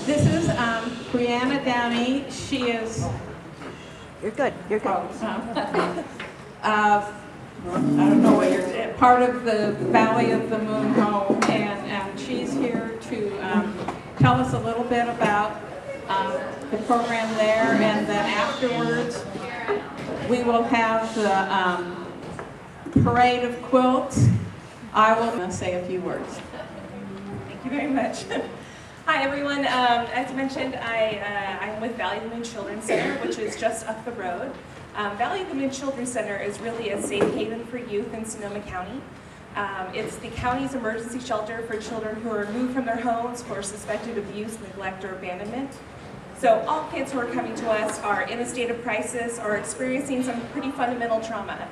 This is Brianna Downey. She is. You're good. You're good. I don't know what you're. Part of the Valley of the Moon home, and she's here to tell us a little bit about the program there, and then afterwards we will have the parade of quilts. I will say a few words. Thank you very much. Hi everyone. As mentioned, I'm with Valley of the Moon Children's Center, which is just up the road. Valley of the Moon Children's Center is really a safe haven for youth in Sonoma County. It's the county's emergency shelter for children who are removed from their homes for suspected abuse, neglect, or abandonment. So all kids who are coming to us are in a state of crisis or experiencing some pretty fundamental trauma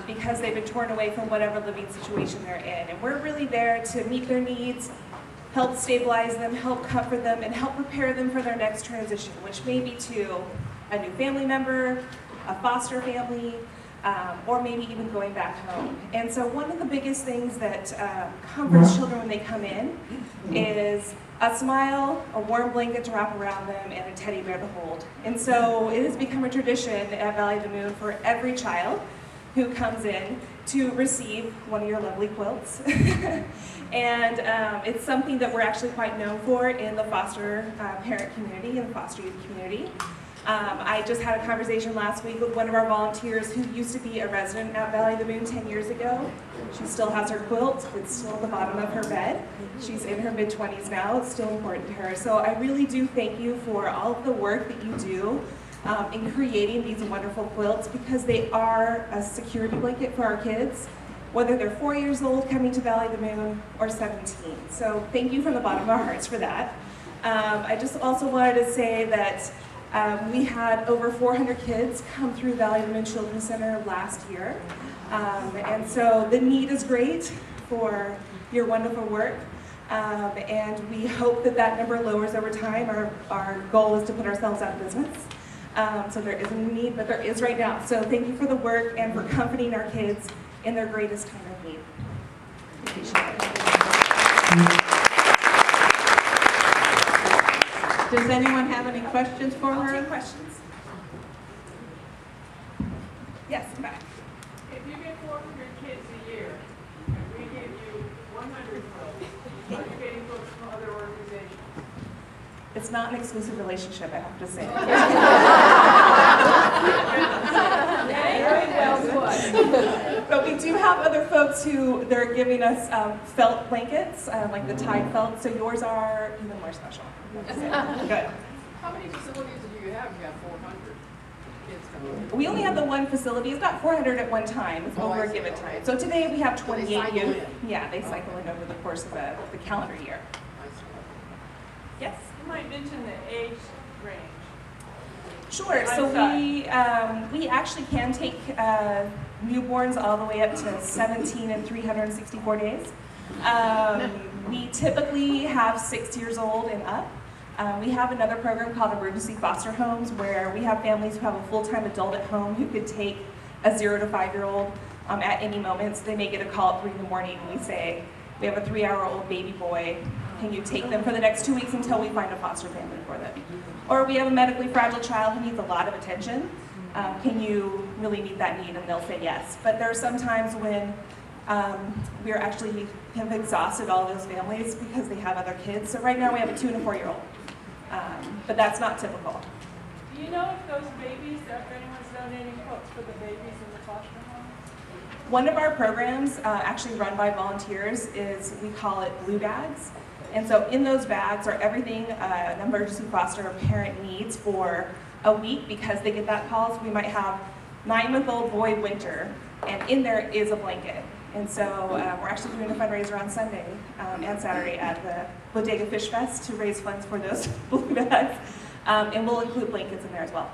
because they've been torn away from whatever living situation they're in. And we're really there to meet their needs, help stabilize them, help comfort them, and help prepare them for their next transition, which may be to a new family member, a foster family, or maybe even going back home. And so one of the biggest things that comforts children when they come in is a smile, a warm blanket to wrap around them, and a teddy bear to hold. And so it has become a tradition at Valley of the Moon for every child who comes in to receive one of your lovely quilts. And it's something that we're actually quite known for in the foster parent community and the foster youth community. I just had a conversation last week with one of our volunteers who used to be a resident at Valley of the Moon 10 years ago. She still has her quilt. It's still at the bottom of her bed. She's in her mid-20s now. It's still important to her. So I really do thank you for all of the work that you do in creating these wonderful quilts, because they are a security blanket for our kids, whether they're 4 years old coming to Valley of the Moon or 17. So thank you from the bottom of our hearts for that. I just also wanted to say that we had over 400 kids come through Valley of the Moon Children's Center last year. And so the need is great for your wonderful work. And we hope that that number lowers over time. Our goal is to put ourselves out of business. So there isn't a need, but there is right now. So thank you for the work and for comforting our kids in their greatest time of need. Appreciate it. Does anyone have any questions for I'll her? take questions. Yes, back. If you get 400 kids a year, and we give you 100 quilts, are you getting quilts from other organizations? It's not an exclusive relationship, I have to say. Very well put. But we do have other folks who they're giving us felt blankets, like the Tide felt, so yours are even more special. Good. How many facilities do you have? You have 400 kids coming. We only have the one facility. It's not 400 at one time. It's over I a see. given time. So today we have So they 28 cycle youth. in. Yeah, they cycle in over the course of the calendar year. Yes? You might mention the age range. Sure. So we actually can take newborns all the way up to 17 and 364 days. We typically have 6 years old and up. We have another program called Emergency Foster Homes, where we have families who have a full-time adult at home who could take a 0 to 5-year-old at any moment. So they may get a call at 3 in the morning and we say, we have a 3-hour-old baby boy. Can you take them for the next 2 weeks until we find a foster family for them? Or we have a medically fragile child who needs a lot of attention. Can you really meet that need? And they'll say yes. But there are some times when we have exhausted all those families because they have other kids. So right now we have a 2 and a 4-year-old. But that's not typical. Do you know if those babies, if anyone's donating quilts for the babies in the foster homes? One of our programs, actually run by volunteers, is we call it Blue Bags. And so in those bags are everything an emergency foster parent needs for a week, because they get that call. So we might have 9-month-old boy Winter, and in there is a blanket. And so we're actually doing a fundraiser on Sunday and Saturday at the Bodega Fish Fest to raise funds for those blue bags. And we'll include blankets in there as well.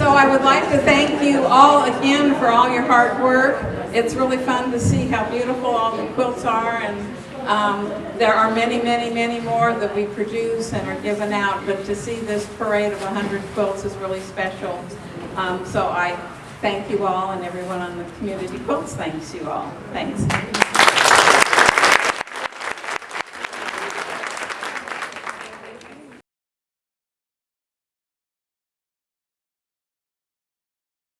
So I would like to thank you all again for all your hard work. It's really fun to see how beautiful all the quilts are, and there are many, many, many more that we produce and are given out, but to see this parade of 100 quilts is really special. So I thank you all, and everyone on the community quilts thanks you all. Thanks.